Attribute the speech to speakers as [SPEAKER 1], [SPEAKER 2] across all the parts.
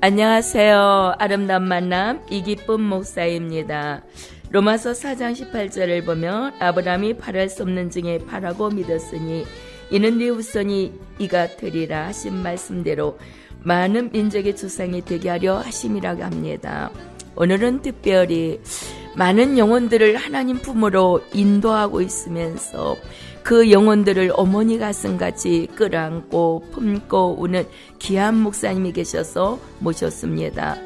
[SPEAKER 1] 안녕하세요. 아름다운 만남 이기쁨 목사입니다. 로마서 4장 18절을 보면 아브라함이 바랄 수 없는 중에 바라고 믿었으니 이는 네 후손이 이가 되리라 하신 말씀대로 많은 민족의 조상이 되게 하려 하심이라고 합니다. 오늘은 특별히 많은 영혼들을 하나님 품으로 인도하고 있으면서 그 영혼들을 어머니 가슴같이 끌어안고 품고 우는 귀한 목사님이 계셔서 모셨습니다.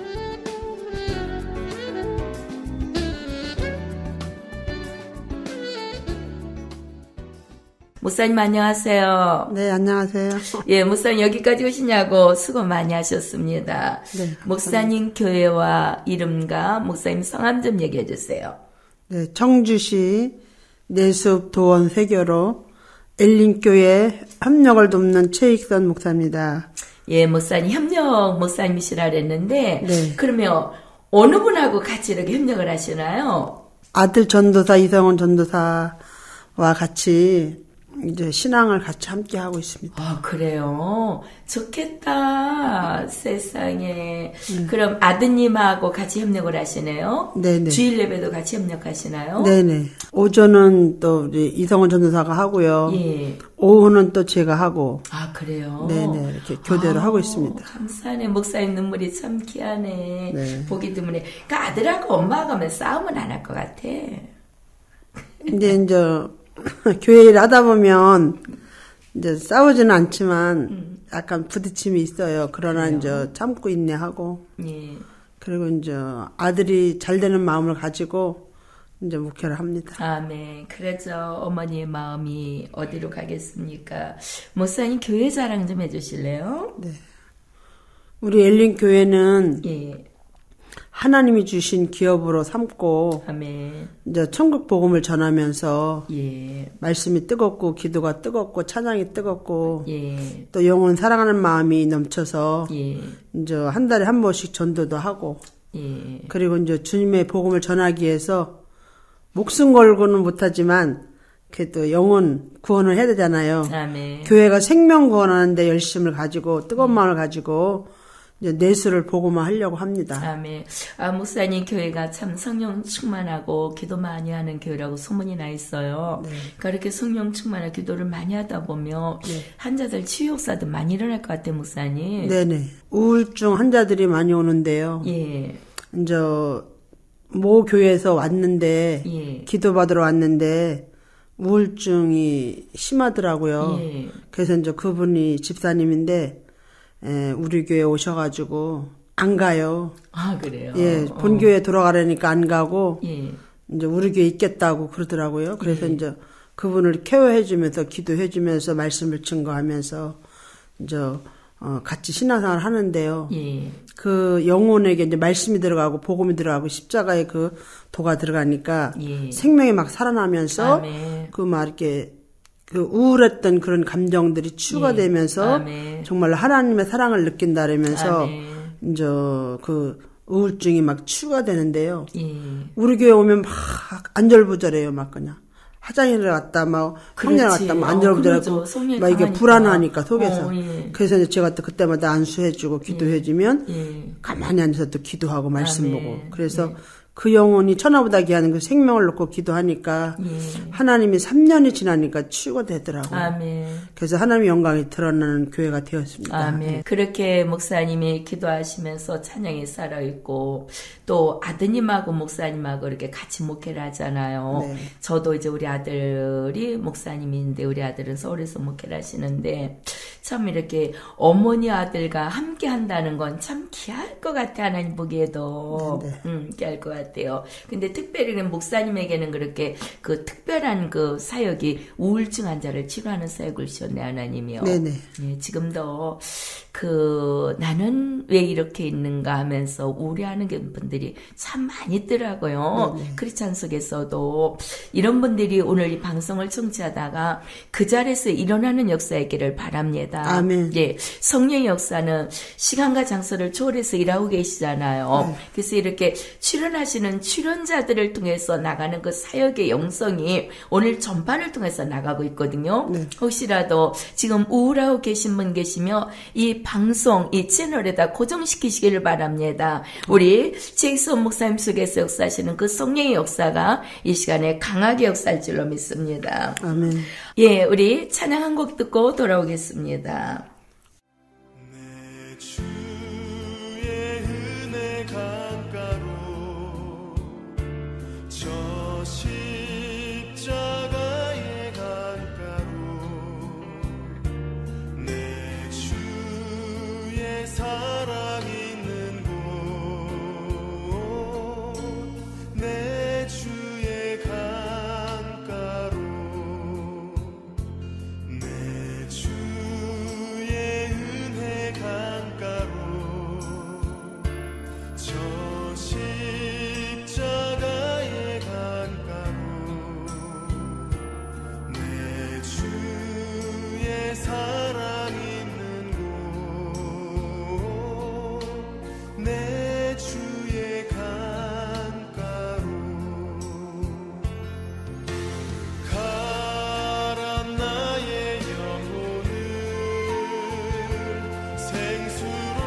[SPEAKER 1] 목사님 안녕하세요.
[SPEAKER 2] 네, 안녕하세요.
[SPEAKER 1] 예, 목사님 여기까지 오시냐고 수고 많이 하셨습니다.
[SPEAKER 2] 네,
[SPEAKER 1] 목사님 교회와 이름과 목사님 성함 좀 얘기해 주세요.
[SPEAKER 2] 네, 청주시 내숲 도원 회교로 엘린교회 협력을 돕는 최익선 목사입니다.
[SPEAKER 1] 예, 목사님 협력 목사님이시라 그랬는데
[SPEAKER 2] 네.
[SPEAKER 1] 그러면 어느 분하고 같이 이렇게 협력을 하시나요?
[SPEAKER 2] 아들 전도사 이성원 전도사와 같이 이제 신앙을 같이 함께 하고 있습니다.
[SPEAKER 1] 아, 그래요? 좋겠다. 세상에. 그럼 아드님하고 같이 협력을 하시네요?
[SPEAKER 2] 네네.
[SPEAKER 1] 주일 예배도 같이 협력하시나요?
[SPEAKER 2] 네네. 오전은 또 우리 이성원 전도사가 하고요.
[SPEAKER 1] 예.
[SPEAKER 2] 오후는 또 제가 하고.
[SPEAKER 1] 아, 그래요?
[SPEAKER 2] 네네. 이렇게 교대로 하고 있습니다.
[SPEAKER 1] 감사하네. 목사님 눈물이 참 귀하네.
[SPEAKER 2] 네.
[SPEAKER 1] 보기 드문에. 그러니까 아들하고 엄마가 하면 싸움은 안 할 것 같아.
[SPEAKER 2] 근데 이제 교회 일 하다 보면 이제 싸우지는 않지만 약간 부딪힘이 있어요. 그러나
[SPEAKER 1] 그래요?
[SPEAKER 2] 이제 참고 인내하고.
[SPEAKER 1] 예.
[SPEAKER 2] 그리고 이제 아들이 잘 되는 마음을 가지고 이제 목회를 합니다.
[SPEAKER 1] 아멘. 그래죠. 어머니의 마음이 어디로 가겠습니까? 목사님 교회 자랑 좀 해주실래요?
[SPEAKER 2] 네. 우리 엘린 교회는
[SPEAKER 1] 예.
[SPEAKER 2] 하나님이 주신 기업으로 삼고
[SPEAKER 1] 아멘.
[SPEAKER 2] 이제 천국 복음을 전하면서
[SPEAKER 1] 예.
[SPEAKER 2] 말씀이 뜨겁고 기도가 뜨겁고 찬양이 뜨겁고
[SPEAKER 1] 예.
[SPEAKER 2] 또 영혼 사랑하는 마음이 넘쳐서
[SPEAKER 1] 예.
[SPEAKER 2] 이제 한 달에 한 번씩 전도도 하고
[SPEAKER 1] 예.
[SPEAKER 2] 그리고 이제 주님의 복음을 전하기 위해서 목숨 걸고는 못하지만 그래도 영혼 구원을 해야 되잖아요.
[SPEAKER 1] 아멘.
[SPEAKER 2] 교회가 생명 구원하는데 열심을 가지고 뜨거운 마음을 가지고 이제 내수를 보고만 하려고 합니다.
[SPEAKER 1] 아멘. 아, 목사님 교회가 참 성령 충만하고 기도 많이 하는 교회라고 소문이 나 있어요.
[SPEAKER 2] 네.
[SPEAKER 1] 그렇게 성령 충만한 기도를 많이 하다 보면
[SPEAKER 2] 네.
[SPEAKER 1] 환자들 치유 역사도 많이 일어날 것 같아요, 목사님.
[SPEAKER 2] 네네. 우울증 환자들이 많이 오는데요.
[SPEAKER 1] 예.
[SPEAKER 2] 이제 모 교회에서 왔는데
[SPEAKER 1] 예.
[SPEAKER 2] 기도받으러 왔는데 우울증이 심하더라고요.
[SPEAKER 1] 예.
[SPEAKER 2] 그래서 이제 그분이 집사님인데 우리 교회 오셔가지고 안 가요.
[SPEAKER 1] 아, 그래요?
[SPEAKER 2] 예, 본교회 돌아가려니까 안 가고
[SPEAKER 1] 예.
[SPEAKER 2] 이제 우리 교회 있겠다고 그러더라고요. 그래서
[SPEAKER 1] 예.
[SPEAKER 2] 이제 그분을 케어해주면서 기도해주면서 말씀을 증거하면서 이제 같이 신앙생활 하는데요.
[SPEAKER 1] 예.
[SPEAKER 2] 그 영혼에게 이제 말씀이 들어가고 복음이 들어가고 십자가의 그 도가 들어가니까
[SPEAKER 1] 예.
[SPEAKER 2] 생명이 막 살아나면서
[SPEAKER 1] 아멘.
[SPEAKER 2] 그 막 이렇게 그 우울했던 그런 감정들이 치유가
[SPEAKER 1] 예.
[SPEAKER 2] 되면서
[SPEAKER 1] 아멘.
[SPEAKER 2] 정말 하나님의 사랑을 느낀다라면서
[SPEAKER 1] 아멘.
[SPEAKER 2] 이제 그 우울증이 막 치유가 되는데요.
[SPEAKER 1] 예.
[SPEAKER 2] 우리 교회 오면 막 안절부절해요, 막 그냥. 화장실에 갔다, 막, 성년에
[SPEAKER 1] 그렇지.
[SPEAKER 2] 갔다, 막 안절부절하고,
[SPEAKER 1] 그러죠. 성령이
[SPEAKER 2] 막 이게
[SPEAKER 1] 강하니까.
[SPEAKER 2] 불안하니까, 속에서.
[SPEAKER 1] 예.
[SPEAKER 2] 그래서 이제 제가 또 그때마다 안수해주고, 기도해주면,
[SPEAKER 1] 예.
[SPEAKER 2] 가만히 앉아서 또 기도하고, 말씀
[SPEAKER 1] 아멘.
[SPEAKER 2] 보고. 그래서 그 영혼이 천하보다 귀한 그 생명을 놓고 기도하니까,
[SPEAKER 1] 예.
[SPEAKER 2] 하나님이 3년이 지나니까 치유가 되더라고요.
[SPEAKER 1] 아멘.
[SPEAKER 2] 그래서 하나님의 영광이 드러나는 교회가 되었습니다.
[SPEAKER 1] 아멘. 그렇게 목사님이 기도하시면서 찬양이 살아있고, 또 아드님하고 목사님하고 이렇게 같이 목회를 하잖아요.
[SPEAKER 2] 네.
[SPEAKER 1] 저도 이제 우리 아들이 목사님인데, 우리 아들은 서울에서 목회를 하시는데, 참 이렇게 어머니 아들과 함께 한다는 건 참 귀할 것 같아, 하나님 보기에도.
[SPEAKER 2] 네.
[SPEAKER 1] 귀할 것 같아요. 근데 특별히 목사님에게는 그렇게 그 특별한 그 사역이 우울증 환자를 치료하는 사역을 주셨네, 하나님이요.
[SPEAKER 2] 네네.
[SPEAKER 1] 예, 지금도 그 나는 왜 이렇게 있는가 하면서 우려하는 분들이 참 많이 있더라고요.
[SPEAKER 2] 네네.
[SPEAKER 1] 크리스찬 속에서도 이런 분들이 오늘 이 방송을 청취하다가 그 자리에서 일어나는 역사이기를 바랍니다.
[SPEAKER 2] 아멘.
[SPEAKER 1] 예, 성령의 역사는 시간과 장소를 초월해서 일하고 계시잖아요.
[SPEAKER 2] 네.
[SPEAKER 1] 그래서 이렇게 출연하신 사역하시는 출연자들을 통해서 나가는 그 사역의 영성이 오늘 전파를 통해서 나가고 있거든요.
[SPEAKER 2] 네.
[SPEAKER 1] 혹시라도 지금 우울하고 계신 분 계시며 이 방송, 이 채널에다 고정시키시기를 바랍니다. 우리 최익선 목사님 속에서 역사하시는 그 성령의 역사가 이 시간에 강하게 역사할 줄로 믿습니다.
[SPEAKER 2] 아멘.
[SPEAKER 1] 예, 우리 찬양 한 곡 듣고 돌아오겠습니다.
[SPEAKER 3] 내 주의 은혜 강가로 저 십자가의 강가로 내 주의 사랑 있는 곳 내 주의 강가로 내 주의 은혜 강가로 저 십자가의 강가로 내 주의 사랑 있는 곳 내 주의 강가로 가란 나의 영혼을 생수로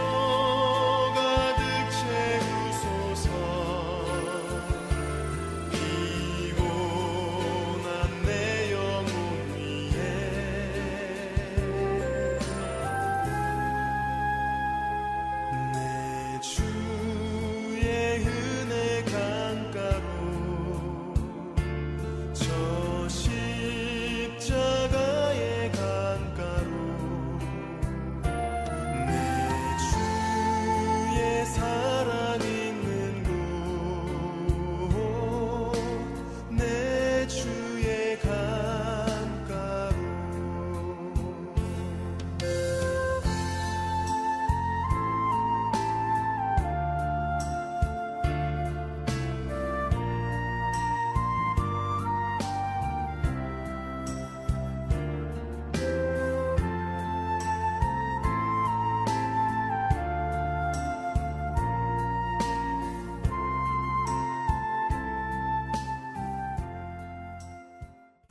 [SPEAKER 3] 가득 채우소서 피곤한 내 영혼 위에 내 주의 은혜 강가로 저 십자가의 강가로 내 주의 사랑 있는 곳 내 주의 강가로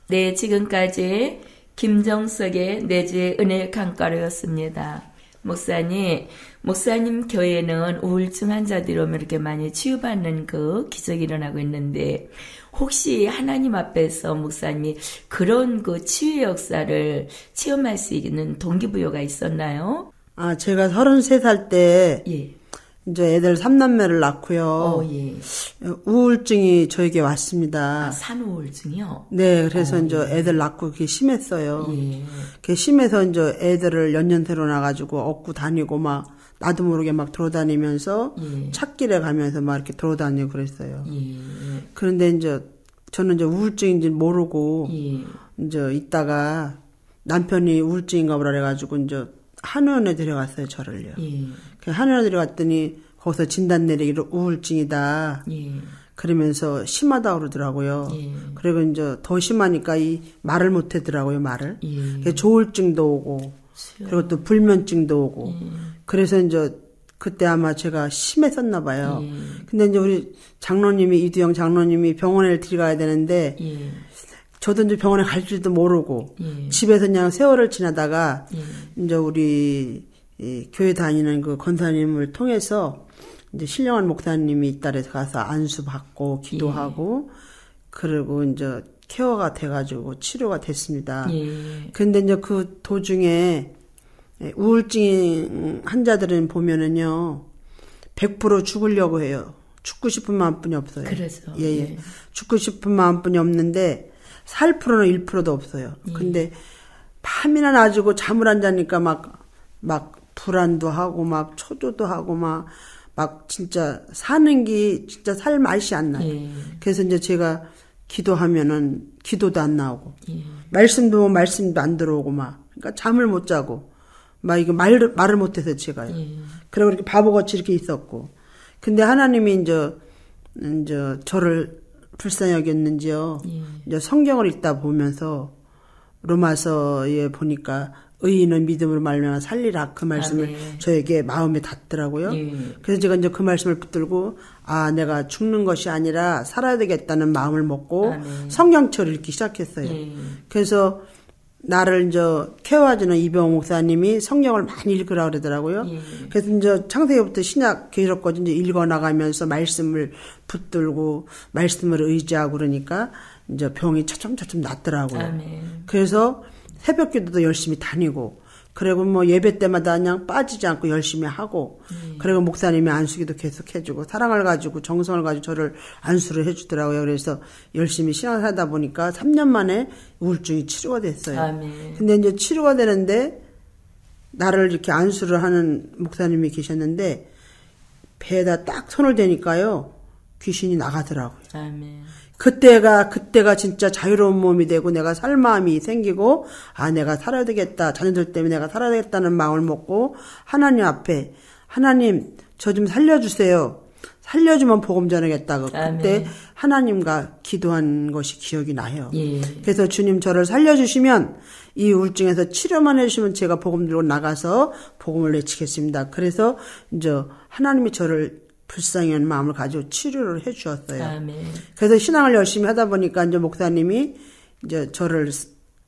[SPEAKER 1] 네, 지금까지 김정석의 내 주의 은혜 강가로였습니다. 목사님 교회는 우울증 환자들이 오면 이렇게 많이 치유받는 그 기적이 일어나고 있는데, 혹시 하나님 앞에서 목사님이 그런 그 치유의 역사를 체험할 수 있는 동기부여가 있었나요?
[SPEAKER 2] 아, 제가 33살 때
[SPEAKER 1] 예.
[SPEAKER 2] 이제 애들 3남매를 낳고요.
[SPEAKER 1] 예.
[SPEAKER 2] 우울증이 저에게 왔습니다.
[SPEAKER 1] 아, 산후우울증이요?
[SPEAKER 2] 네, 그래서 이제 애들 낳고 그게 심했어요.
[SPEAKER 1] 예.
[SPEAKER 2] 그게 심해서 이제 애들을 연년새로 낳아가지고 업고 다니고 막 나도 모르게 막 돌아다니면서
[SPEAKER 1] 예.
[SPEAKER 2] 찾길에 가면서 막 이렇게 돌아다니고 그랬어요.
[SPEAKER 1] 예.
[SPEAKER 2] 그런데 이제 저는 이제 우울증인지 모르고
[SPEAKER 1] 예.
[SPEAKER 2] 이제 있다가 남편이 우울증인가 보라 그래가지고 이제 한의원에 데려갔어요, 저를요.
[SPEAKER 1] 예.
[SPEAKER 2] 그 한의원에 데려갔더니 거기서 진단 내리기로 우울증이다.
[SPEAKER 1] 예.
[SPEAKER 2] 그러면서 심하다고 그러더라고요.
[SPEAKER 1] 예.
[SPEAKER 2] 그리고 이제 더 심하니까 이 말을 못 하더라고요, 말을.
[SPEAKER 1] 예.
[SPEAKER 2] 그 조울증도 오고, 그리고 또 불면증도 오고. 그래서 이제 그때 아마 제가 심했었나 봐요.
[SPEAKER 1] 예.
[SPEAKER 2] 근데 이제 우리 장로님이, 이두영 장로님이 병원에 들어가야 되는데,
[SPEAKER 1] 예.
[SPEAKER 2] 저도 이제 병원에 갈 줄도 모르고,
[SPEAKER 1] 예.
[SPEAKER 2] 집에서 그냥 세월을 지나다가,
[SPEAKER 1] 예.
[SPEAKER 2] 이제 우리 이 교회 다니는 그 권사님을 통해서 이제 신령한 목사님이 있다래서 가서 안수 받고 기도하고 그리고 이제 케어가 돼가지고 치료가 됐습니다.
[SPEAKER 1] 예.
[SPEAKER 2] 근데 이제 그 도중에 우울증 환자들은 보면은요 100% 죽으려고 해요. 죽고 싶은 마음뿐이 없어요.
[SPEAKER 1] 그래서
[SPEAKER 2] 예.
[SPEAKER 1] 예.
[SPEAKER 2] 죽고 싶은 마음뿐이 없는데 살 프로는 1%도 없어요. 근데 밤이나 놔주고 잠을 안 자니까 막 불안도 하고 막 초조도 하고 막 진짜 사는 게 진짜 살 맛이 안 나요.
[SPEAKER 1] 예.
[SPEAKER 2] 그래서 이제 제가 기도하면은 기도도 안 나오고
[SPEAKER 1] 예.
[SPEAKER 2] 말씀도 안 들어오고 그러니까 잠을 못 자고 이거 말을 못 해서 제가요.
[SPEAKER 1] 예.
[SPEAKER 2] 그리고 이렇게 바보같이 이렇게 있었고. 근데 하나님이 이제 저를 불쌍히 여겼는지요.
[SPEAKER 1] 예.
[SPEAKER 2] 이제 성경을 읽다 보면서 로마서에 보니까 의인은 믿음으로 말미암아 살리라 그 말씀을
[SPEAKER 1] 아멘.
[SPEAKER 2] 저에게 마음에 닿더라고요.
[SPEAKER 1] 예.
[SPEAKER 2] 그래서 제가 이제 그 말씀을 붙들고 내가 죽는 것이 아니라 살아야 되겠다는 마음을 먹고
[SPEAKER 1] 아멘.
[SPEAKER 2] 성경책을 읽기 시작했어요.
[SPEAKER 1] 예.
[SPEAKER 2] 그래서 나를 이제 케어해주는 이병호 목사님이 성경을 많이 읽으라 그러더라고요.
[SPEAKER 1] 예.
[SPEAKER 2] 그래서 이제 창세기부터 신약 계시록까지 이제 읽어나가면서 말씀을 붙들고 말씀을 의지하고 그러니까 이제 병이 차츰차츰 낫더라고요.
[SPEAKER 1] 아멘.
[SPEAKER 2] 그래서 새벽 기도도 열심히 다니고, 그리고 뭐 예배 때마다 그냥 빠지지 않고 열심히 하고, 그리고 목사님이 안수기도 계속 해주고, 사랑을 가지고 정성을 가지고 저를 안수를 해주더라고요. 그래서 열심히 신앙을 하다 보니까 3년 만에 우울증이 치료가 됐어요.
[SPEAKER 1] 아멘.
[SPEAKER 2] 근데 이제 치료가 되는데, 나를 이렇게 안수를 하는 목사님이 계셨는데, 배에다 딱 손을 대니까요, 귀신이 나가더라고요.
[SPEAKER 1] 아멘.
[SPEAKER 2] 그때가 진짜 자유로운 몸이 되고 내가 살 마음이 생기고 내가 살아야 되겠다. 자녀들 때문에 내가 살아야 되겠다는 마음을 먹고 하나님 앞에 하나님 저 좀 살려주세요. 살려주면 복음 전하겠다고 그때
[SPEAKER 1] 아멘.
[SPEAKER 2] 하나님과 기도한 것이 기억이 나요.
[SPEAKER 1] 예.
[SPEAKER 2] 그래서 주님 저를 살려주시면 이 우울증에서 치료만 해주시면 제가 복음 들고 나가서 복음을 외치겠습니다. 그래서 이제 하나님이 저를 불쌍히 하는 마음을 가지고 치료를 해 주었어요.
[SPEAKER 1] 아멘.
[SPEAKER 2] 그래서 신앙을 열심히 하다 보니까 이제 목사님이 이제 저를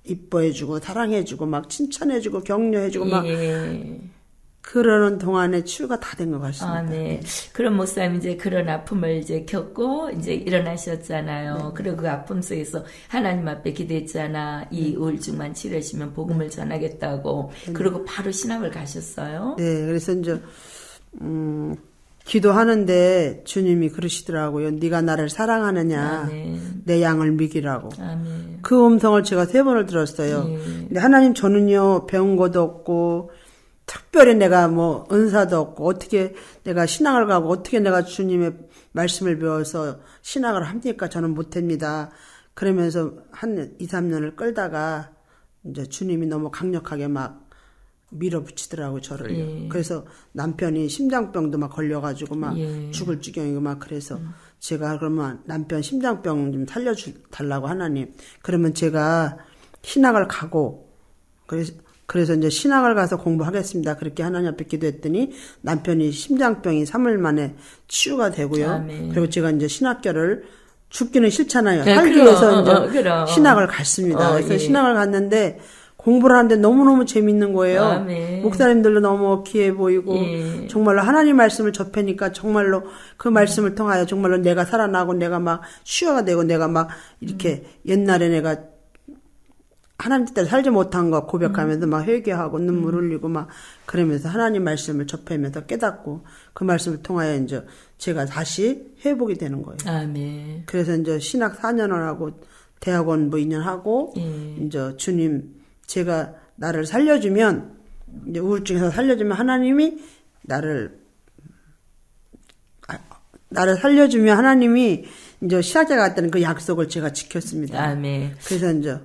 [SPEAKER 2] 이뻐해 주고 사랑해 주고 막 칭찬해 주고 격려해 주고 막
[SPEAKER 1] 예.
[SPEAKER 2] 그러는 동안에 치유가 다 된 것 같습니다.
[SPEAKER 1] 네. 그럼 목사님 이제 그런 아픔을 이제 겪고 이제 일어나셨잖아요. 그리고 그 아픔 속에서 하나님 앞에 기도했잖아. 이 우울증만 치료하시면 복음을 전하겠다고. 그리고 바로 신학을 가셨어요.
[SPEAKER 2] 네, 그래서 이제 기도하는데 주님이 그러시더라고요. 네가 나를 사랑하느냐,
[SPEAKER 1] 아멘.
[SPEAKER 2] 내 양을 먹이라고.
[SPEAKER 1] 아멘.
[SPEAKER 2] 그 음성을 제가 3번을 들었어요. 근데 하나님 저는요 배운 것도 없고 특별히 내가 뭐 은사도 없고 어떻게 내가 신앙을 가고 어떻게 내가 주님의 말씀을 배워서 신앙을 합니까? 저는 못합니다. 그러면서 한 2, 3년을 끌다가 이제 주님이 너무 강력하게 막 밀어붙이더라고 저를요.
[SPEAKER 1] 예.
[SPEAKER 2] 그래서 남편이 심장병도 막 걸려가지고 막
[SPEAKER 1] 예.
[SPEAKER 2] 죽을 지경이고 막 그래서 제가 그러면 남편 심장병 좀 살려달라고 하나님. 그러면 제가 신학을 가고 그래서 이제 신학을 가서 공부하겠습니다. 그렇게 하나님 앞에 기도했더니 남편이 심장병이 3일 만에 치유가 되고요.
[SPEAKER 1] 아멘.
[SPEAKER 2] 그리고 제가 이제 신학교를 죽기는 싫잖아요.
[SPEAKER 1] 네,
[SPEAKER 2] 살기
[SPEAKER 1] 그럼,
[SPEAKER 2] 위해서 이제
[SPEAKER 1] 그럼.
[SPEAKER 2] 신학을 갔습니다. 그래서
[SPEAKER 1] 예.
[SPEAKER 2] 신학을 갔는데 공부를 하는데 너무너무 재밌는 거예요.
[SPEAKER 1] 아멘.
[SPEAKER 2] 목사님들도 너무 귀해 보이고
[SPEAKER 1] 예.
[SPEAKER 2] 정말로 하나님 말씀을 접하니까 정말로 그 말씀을 통하여 정말로 내가 살아나고 내가 막 치유가 되고 내가 막 이렇게 옛날에 내가 하나님 뜻대로 살지 못한 거 고백하면서 막 회개하고 눈물 흘리고 막 그러면서 하나님 말씀을 접하면서 깨닫고 그 말씀을 통하여 이제 제가 다시 회복이 되는 거예요.
[SPEAKER 1] 아멘.
[SPEAKER 2] 그래서 이제 신학 4년을 하고 대학원 뭐 2년 하고
[SPEAKER 1] 예.
[SPEAKER 2] 이제 주님 제가 나를 살려주면 이제 우울증에서 살려주면 하나님이 나를 살려주면 하나님이 이제 신학자가 갔다는 그 약속을 제가 지켰습니다.
[SPEAKER 1] 아멘.
[SPEAKER 2] 그래서 이제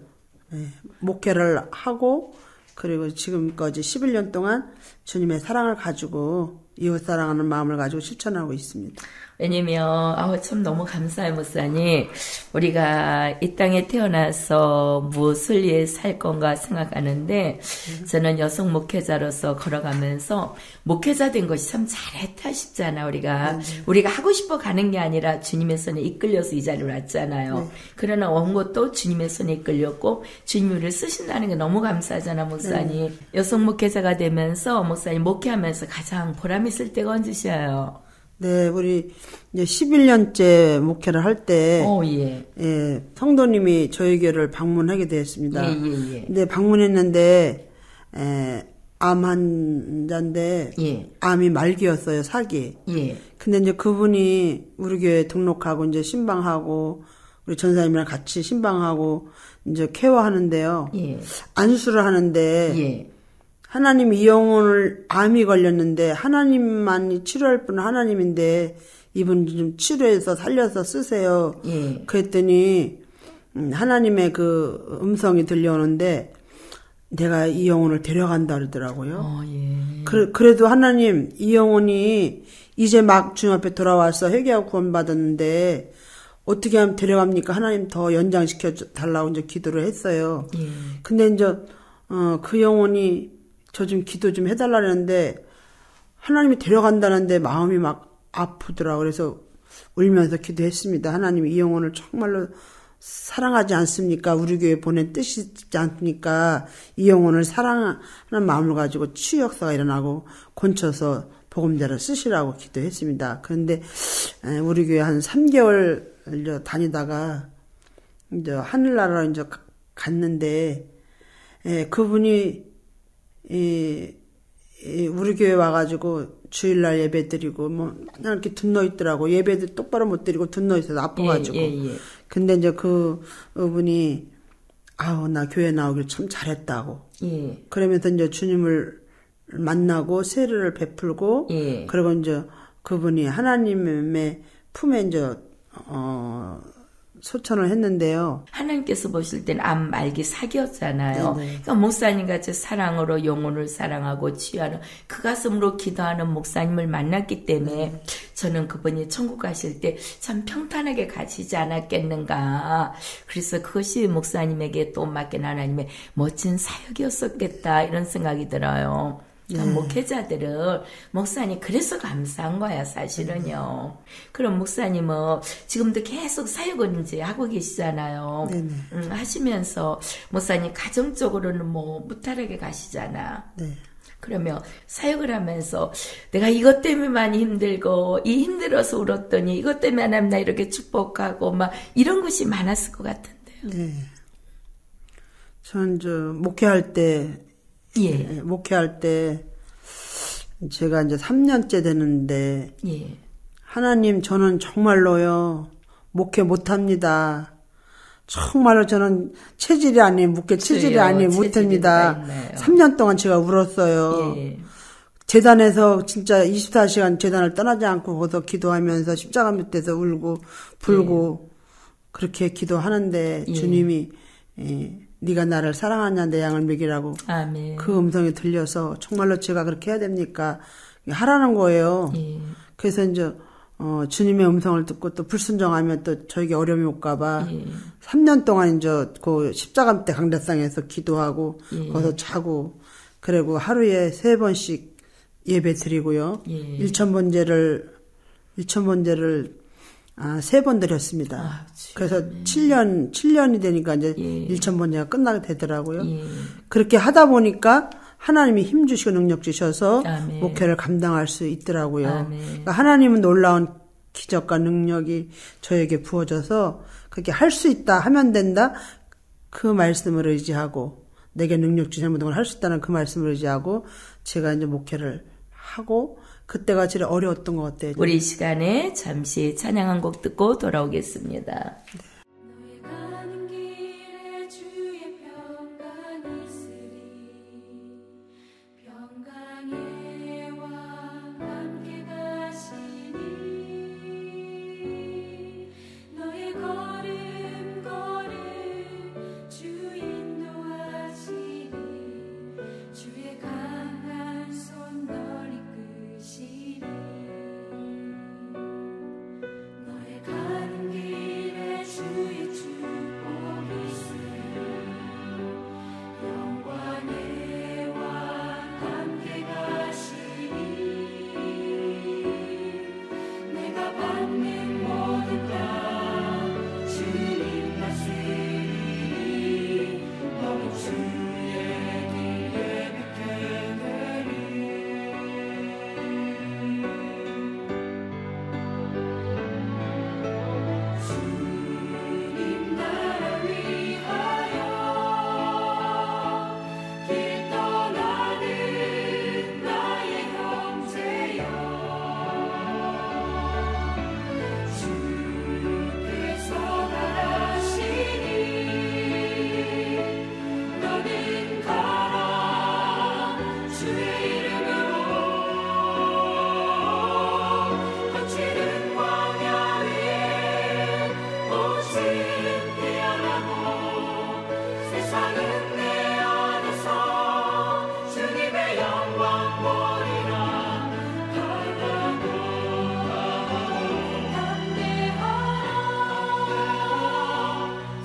[SPEAKER 2] 목회를 하고 그리고 지금까지 11년 동안 주님의 사랑을 가지고 이웃 사랑하는 마음을 가지고 실천하고 있습니다.
[SPEAKER 1] 왜냐면 참 너무 감사해요, 목사님. 우리가 이 땅에 태어나서 무엇을 위해 살 건가 생각하는데 저는 여성 목회자로서 걸어가면서 목회자 된 것이 참 잘했다 싶잖아. 우리가 하고 싶어 가는 게 아니라 주님의 손에 이끌려서 이 자리로 왔잖아요. 그러나 온 것도 주님의 손에 이끌렸고 주님이 우리를 쓰신다는 게 너무 감사하잖아, 목사님. 여성 목회자가 되면서 목사님 목회하면서 가장 보람 있을 때가 언제셔요?
[SPEAKER 2] 네, 우리 이제 11년째 목회를 할 때,
[SPEAKER 1] 예.
[SPEAKER 2] 성도님이 저희 교회를 방문하게 되었습니다.
[SPEAKER 1] 예.
[SPEAKER 2] 근데 방문했는데, 암 환자인데,
[SPEAKER 1] 예.
[SPEAKER 2] 암이 말기였어요, 사기.
[SPEAKER 1] 예.
[SPEAKER 2] 근데 이제 그분이 우리 교회 등록하고 이제 신방하고, 우리 전사님이랑 같이 신방하고, 이제 케어하는데요.
[SPEAKER 1] 예.
[SPEAKER 2] 안수를 하는데,
[SPEAKER 1] 예.
[SPEAKER 2] 하나님 이 영혼을 암이 걸렸는데 하나님만이 치료할 분은 하나님인데 이분 좀 치료해서 살려서 쓰세요.
[SPEAKER 1] 예.
[SPEAKER 2] 그랬더니 하나님의 그 음성이 들려오는데 내가 이 영혼을 데려간다 그러더라고요.
[SPEAKER 1] 예.
[SPEAKER 2] 그래도 하나님 이 영혼이 이제 막 주님 앞에 돌아와서 회개하고 구원받았는데 어떻게 하면 데려갑니까? 하나님 더 연장시켜 달라고 이제 기도를 했어요.
[SPEAKER 1] 예.
[SPEAKER 2] 근데 이제 그 영혼이 저 좀 기도 좀 해달라는데 하나님이 데려간다는데 마음이 막 아프더라고요. 그래서 울면서 기도했습니다. 하나님 이 영혼을 정말로 사랑하지 않습니까? 우리 교회 보낸 뜻이지 않습니까? 이 영혼을 사랑하는 마음을 가지고 치유 역사가 일어나고 곤쳐서 복음자를 쓰시라고 기도했습니다. 그런데 우리 교회 한 3개월 다니다가 이제 하늘나라로 이제 갔는데 그분이 우리 교회 와가지고 주일날 예배 드리고 뭐 그냥 이렇게 둔너 있더라고. 예배도 똑바로 못 드리고 둔너 있어서 아파가지고. 근데 이제 그분이 나 교회 나오길 참 잘했다고. 그러면서 이제 주님을 만나고 세례를 베풀고 그리고 이제 그분이 하나님의 품에 이제 소천을 했는데요.
[SPEAKER 1] 하나님께서 보실 때는 암 말기 사기였잖아요. 그러니까 목사님 같이 사랑으로 영혼을 사랑하고 치유하는 그 가슴으로 기도하는 목사님을 만났기 때문에 저는 그분이 천국 가실 때 참 평탄하게 가시지 않았겠는가. 그래서 그것이 목사님에게 또 맡긴 하나님의 멋진 사역이었었겠다 이런 생각이 들어요. 목회자들은 목사님 그래서 감사한 거야 사실은요. 그럼 목사님은 지금도 계속 사역을 이제 하고 계시잖아요. 하시면서 목사님 가정적으로는 뭐 무탈하게 가시잖아. 그러면 사역을 하면서 내가 이것 때문에 많이 힘들고 이 힘들어서 울었더니 이것 때문에 하나님 나 이렇게 축복하고 막 이런 것이 많았을 것 같은데요.
[SPEAKER 2] 전 목회할 때 목회할 때 제가 이제 3년째 되는데 하나님 저는 정말로요 목회 못합니다. 정말로 저는 체질이 아니에요. 목회 체질이 아니에요. 못합니다. 3년 동안 제가 울었어요. 재단에서 진짜 24시간 재단을 떠나지 않고 거기서 기도하면서 십자가 밑에서 울고 불고 그렇게 기도하는데 주님이 네가 나를 사랑하냐 내 양을 먹이라고
[SPEAKER 1] 아멘.
[SPEAKER 2] 그 음성이 들려서 정말로 제가 그렇게 해야 됩니까? 하라는 거예요. 그래서 이제 주님의 음성을 듣고 또 불순종하면 또 저에게 어려움이 올까봐 3년 동안 이제 그 십자가 밑에 강대상에서 기도하고 거기서 자고 그리고 하루에 3번씩 예배 드리고요. 1,000번제를 3번 드렸습니다. 그래서 7년이 되니까 이제 1,000번제가 끝나게 되더라고요. 그렇게 하다 보니까 하나님이 힘 주시고 능력 주셔서
[SPEAKER 1] 아멘.
[SPEAKER 2] 목회를 감당할 수 있더라고요. 그러니까 하나님은 놀라운 기적과 능력이 저에게 부어져서 그렇게 할 수 있다, 하면 된다, 그 말씀을 의지하고 내게 능력 주시는 모든 걸 할 수 있다는 그 말씀을 의지하고 제가 이제 목회를 하고 그때가 제일 어려웠던 것 같아요.
[SPEAKER 1] 우리 이 시간에 잠시 찬양 한 곡 듣고 돌아오겠습니다.
[SPEAKER 4] 가는 길에 주의 평강이 있으리 평강의 왕 함께 가시니 너의 걸음 주 인도하시니 주의 강한 손 널 이끄시니 너의 가는 길에 주의 축복이 있으리 영광의 왕 함께 가시니 내가 받는 모든 것 주님 다스리니 너는 주의 길 예비케 되리 주님 나를 위하여 길 떠나는 나의 형제여 주께서 말하시니 너는 가라 주의 이름으로 거칠은 광야 위에 오신 피어나고 세상은 내 안에서 주님의 영광 보리라 하나도 담대하라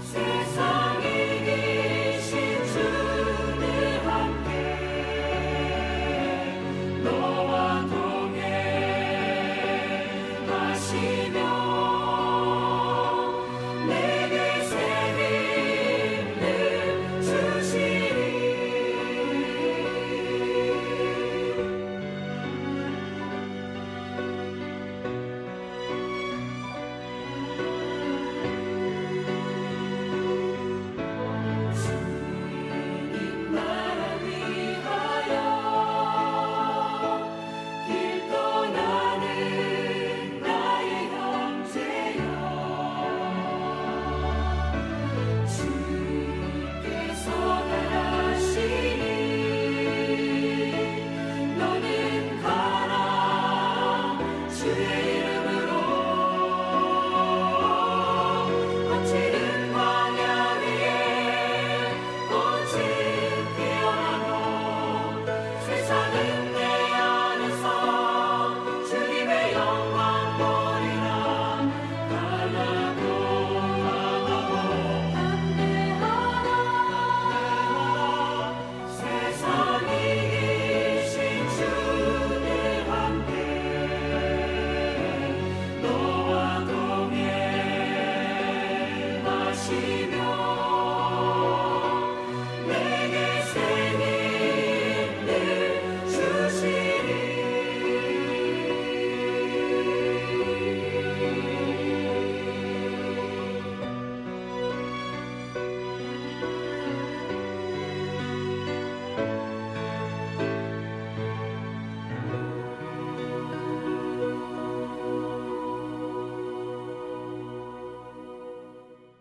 [SPEAKER 4] 세상이 이기신 주는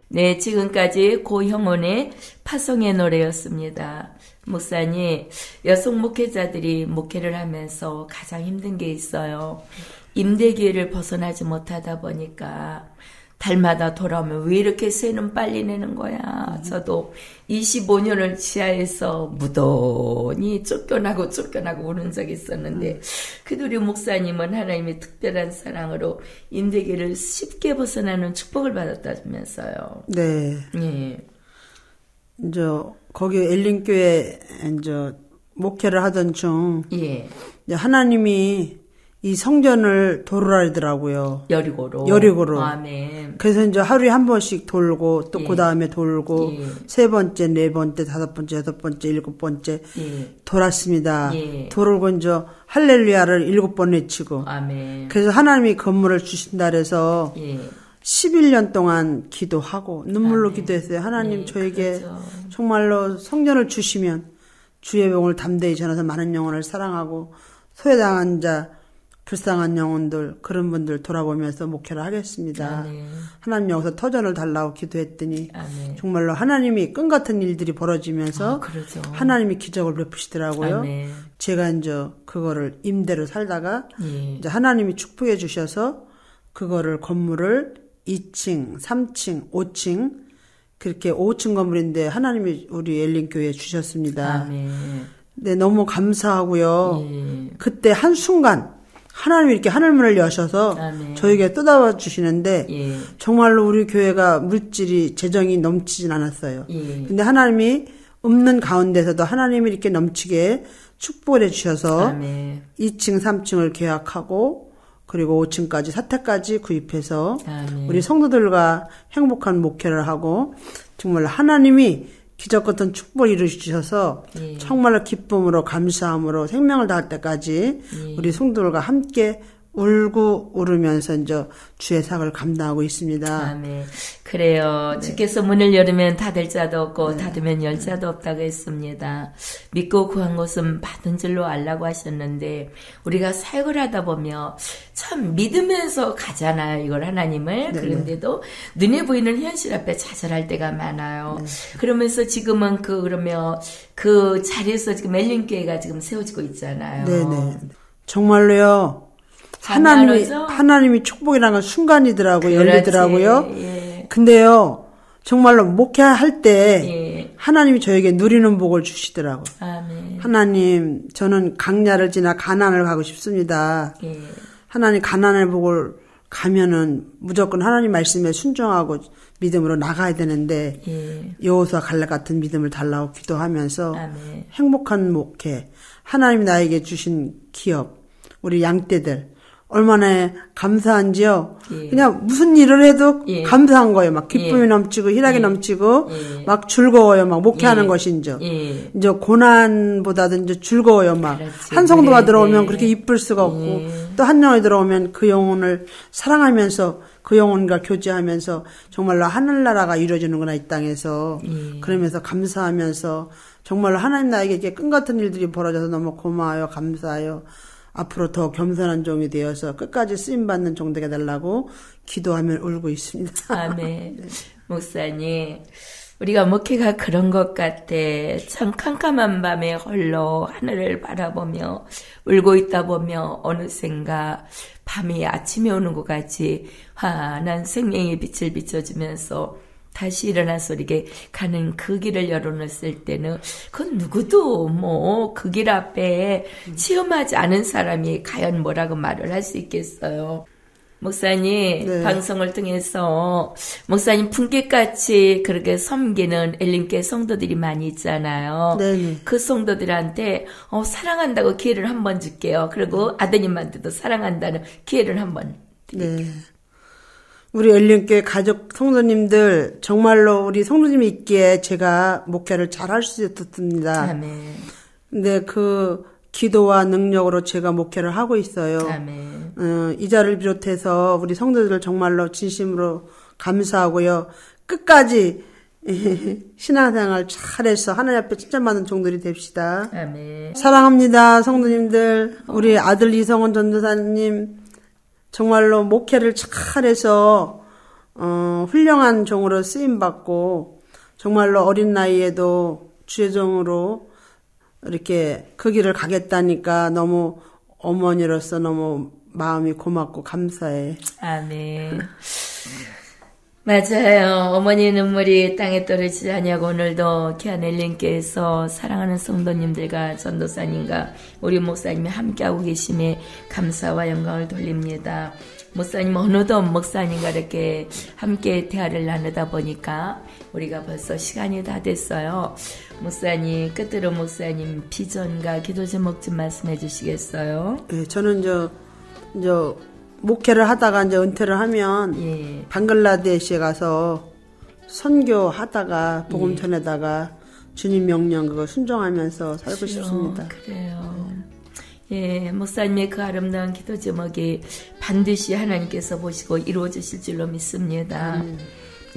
[SPEAKER 1] 네, 지금까지 고형원의 파송의 노래였습니다. 목사님, 여성 목회자들이 목회를 하면서 가장 힘든 게 있어요. 임대기회를 벗어나지 못하다 보니까 달마다 돌아오면 왜 이렇게 세는 빨리 내는 거야. 저도 25년을 지하에서 무던히 쫓겨나고 오는 적이 있었는데 그래도 우리 목사님은 하나님의 특별한 사랑으로 임대기회를 쉽게 벗어나는 축복을 받았다면서요.
[SPEAKER 2] 네.
[SPEAKER 1] 예.
[SPEAKER 2] 이제 거기 엘린교회 이제 목회를 하던 중
[SPEAKER 1] 예.
[SPEAKER 2] 이제 하나님이 이 성전을 돌으라더라고요.
[SPEAKER 1] 여리고로. 아멘.
[SPEAKER 2] 그래서 이제 하루에 한 번씩 돌고 또
[SPEAKER 1] 예.
[SPEAKER 2] 그 다음에 돌고
[SPEAKER 1] 예.
[SPEAKER 2] 세 번째, 네 번째, 다섯 번째, 여섯 번째, 일곱 번째
[SPEAKER 1] 예.
[SPEAKER 2] 돌았습니다.
[SPEAKER 1] 예.
[SPEAKER 2] 돌고 이제 할렐루야를 7번 외치고.
[SPEAKER 1] 아멘.
[SPEAKER 2] 그래서 하나님이 건물을 주신다 그래서
[SPEAKER 1] 예.
[SPEAKER 2] 11년 동안 기도하고 눈물로
[SPEAKER 1] 아멘.
[SPEAKER 2] 기도했어요. 하나님
[SPEAKER 1] 예,
[SPEAKER 2] 저에게
[SPEAKER 1] 그렇죠.
[SPEAKER 2] 정말로 성전을 주시면 주의 병을 담대히 전해서 많은 영혼을 사랑하고 소외당한 자, 불쌍한 영혼들 그런 분들 돌아보면서 목회를 하겠습니다.
[SPEAKER 1] 아멘.
[SPEAKER 2] 하나님 여기서 터전을 달라고 기도했더니
[SPEAKER 1] 아멘.
[SPEAKER 2] 정말로 하나님이 끈 같은 일들이 벌어지면서
[SPEAKER 1] 그러죠.
[SPEAKER 2] 하나님이 기적을 베푸시더라고요.
[SPEAKER 1] 아멘.
[SPEAKER 2] 제가 이제 그거를 임대로 살다가
[SPEAKER 1] 예.
[SPEAKER 2] 이제 하나님이 축복해 주셔서 그거를 건물을 2층, 3층, 5층 그렇게 5층 건물인데 하나님이 우리 엘린교회에 주셨습니다.
[SPEAKER 1] 아멘.
[SPEAKER 2] 네, 너무 감사하고요.
[SPEAKER 1] 예.
[SPEAKER 2] 그때 한순간 하나님이 이렇게 하늘문을 여셔서
[SPEAKER 1] 아멘.
[SPEAKER 2] 저에게 뜯어와 주시는데
[SPEAKER 1] 예.
[SPEAKER 2] 정말로 우리 교회가 물질이 재정이 넘치진 않았어요.
[SPEAKER 1] 예.
[SPEAKER 2] 근데 하나님이 없는 가운데서도 하나님이 이렇게 넘치게 축복을 해주셔서
[SPEAKER 1] 아멘.
[SPEAKER 2] 2층, 3층을 계약하고 그리고 5층까지 사택까지 구입해서
[SPEAKER 1] 아멘.
[SPEAKER 2] 우리 성도들과 행복한 목회를 하고 정말 하나님이 기적 같은 축복을 이루셔서
[SPEAKER 1] 예.
[SPEAKER 2] 정말로 기쁨으로 감사함으로 생명을 다할 때까지
[SPEAKER 1] 예.
[SPEAKER 2] 우리 성도들과 함께 울고 울으면서 이제 주의 사역을 감당하고 있습니다.
[SPEAKER 1] 아멘. 그래요. 주께서 문을 열으면 닫을 자도 없고 닫으면 열 자도 없다고 했습니다. 믿고 구한 것은 받은 줄로 알라고 하셨는데 우리가 사역을 하다 보면 참 믿으면서 가잖아요. 이걸 하나님을. 그런데도 눈에 보이는 현실 앞에 좌절할 때가 많아요. 그러면서 지금은 그러면 그 자리에서 지금 엘린교회가 지금 세워지고 있잖아요.
[SPEAKER 2] 네네. 정말로요.
[SPEAKER 1] 장난하죠?
[SPEAKER 2] 하나님이 축복이라는 건 순간이더라고요.
[SPEAKER 1] 그렇지.
[SPEAKER 2] 열리더라고요.
[SPEAKER 1] 예.
[SPEAKER 2] 근데요, 정말로 목회할 때
[SPEAKER 1] 예.
[SPEAKER 2] 하나님이 저에게 누리는 복을 주시더라고요.
[SPEAKER 1] 아멘.
[SPEAKER 2] 하나님, 저는 강야를 지나 가난을 가고 싶습니다.
[SPEAKER 1] 예.
[SPEAKER 2] 하나님 가난의 복을 가면은 무조건 하나님 말씀에 순종하고 믿음으로 나가야 되는데
[SPEAKER 1] 예.
[SPEAKER 2] 여호수아 갈렙 같은 믿음을 달라고 기도하면서
[SPEAKER 1] 아멘.
[SPEAKER 2] 행복한 목회, 하나님이 나에게 주신 기업, 우리 양떼들 얼마나 감사한지요.
[SPEAKER 1] 예.
[SPEAKER 2] 그냥 무슨 일을 해도
[SPEAKER 1] 예.
[SPEAKER 2] 감사한 거예요. 막 기쁨이
[SPEAKER 1] 예.
[SPEAKER 2] 넘치고 희락이
[SPEAKER 1] 예.
[SPEAKER 2] 넘치고
[SPEAKER 1] 예.
[SPEAKER 2] 막 즐거워요. 막 목회하는
[SPEAKER 1] 예.
[SPEAKER 2] 것이 이제
[SPEAKER 1] 예.
[SPEAKER 2] 고난보다도 이제 즐거워요. 막
[SPEAKER 1] 그렇지.
[SPEAKER 2] 한 성도가
[SPEAKER 1] 그래,
[SPEAKER 2] 들어오면
[SPEAKER 1] 네.
[SPEAKER 2] 그렇게 이쁠 수가 없고
[SPEAKER 1] 예.
[SPEAKER 2] 또 한 영혼이 들어오면 그 영혼을 사랑하면서 그 영혼과 교제하면서 정말로 하늘나라가 이루어지는구나 이 땅에서
[SPEAKER 1] 예.
[SPEAKER 2] 그러면서 감사하면서 정말로 하나님 나에게 이렇게 끈 같은 일들이 벌어져서 너무 고마워요. 감사해요. 앞으로 더 겸손한 종이 되어서 끝까지 쓰임받는 종 되게 달라고 기도하며 울고 있습니다.
[SPEAKER 1] 아멘. 목사님, 우리가 목회가 그런 것 같아. 참 캄캄한 밤에 홀로 하늘을 바라보며 울고 있다 보며 어느샌가 밤이 아침이 오는 것 같이 환한 생명의 빛을 비춰주면서 다시 일어나서 이렇게 가는 그 길을 열어놨을 때는 그 누구도 뭐 그 길 앞에 체험하지 않은 사람이 과연 뭐라고 말을 할 수 있겠어요. 목사님
[SPEAKER 2] 네.
[SPEAKER 1] 방송을 통해서 목사님 품격같이 그렇게 섬기는 엘린교회 성도들이 많이 있잖아요.
[SPEAKER 2] 네네.
[SPEAKER 1] 그 성도들한테 사랑한다고 기회를 한번 줄게요. 그리고 아드님한테도 사랑한다는 기회를 한번 드릴게요.
[SPEAKER 2] 네. 우리 엘린교회 가족 성도님들 정말로 우리 성도님이 있기에 제가 목회를 잘할 수 있었습니다.
[SPEAKER 1] 아멘.
[SPEAKER 2] 근데 그 기도와 능력으로 제가 목회를 하고 있어요.
[SPEAKER 1] 아멘.
[SPEAKER 2] 이 자를 비롯해서 우리 성도들 정말로 진심으로 감사하고요. 끝까지 신앙생활 잘해서 하나님 앞에 칭찬받는 종들이 됩시다.
[SPEAKER 1] 아멘.
[SPEAKER 2] 사랑합니다, 성도님들. 우리 아들 이성원 전도사님 정말로 목회를 잘해서 훌륭한 종으로 쓰임 받고 정말로 어린 나이에도 주의 종으로 이렇게 그 길을 가겠다니까 너무 어머니로서 너무 마음이 고맙고 감사해.
[SPEAKER 1] 아멘. 맞아요. 어머니 눈물이 땅에 떨어지지 아니하고 오늘도 키아넬님께서 사랑하는 성도님들과 전도사님과 우리 목사님이 함께하고 계심에 감사와 영광을 돌립니다. 목사님 어느덧 목사님과 이렇게 함께 대화를 나누다 보니까 우리가 벌써 시간이 다 됐어요. 목사님 끝으로 목사님 비전과 기도 제목 좀 말씀해 주시겠어요?
[SPEAKER 2] 예, 저는 저 목회를 하다가 이제 은퇴를 하면
[SPEAKER 1] 예.
[SPEAKER 2] 방글라데시에 가서 선교하다가 복음 전에다가 주님 명령 그거 순종하면서 살고 싶습니다.
[SPEAKER 1] 그래요. 예, 목사님의 그 아름다운 기도 제목이 반드시 하나님께서 보시고 이루어 주실 줄로 믿습니다.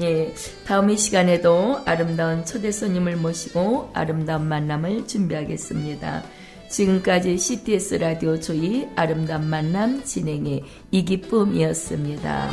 [SPEAKER 1] 예, 다음 이 시간에도 아름다운 초대 손님을 모시고 아름다운 만남을 준비하겠습니다. 지금까지 CTS 라디오 조이 아름다운 만남 진행의 이기쁨이었습니다.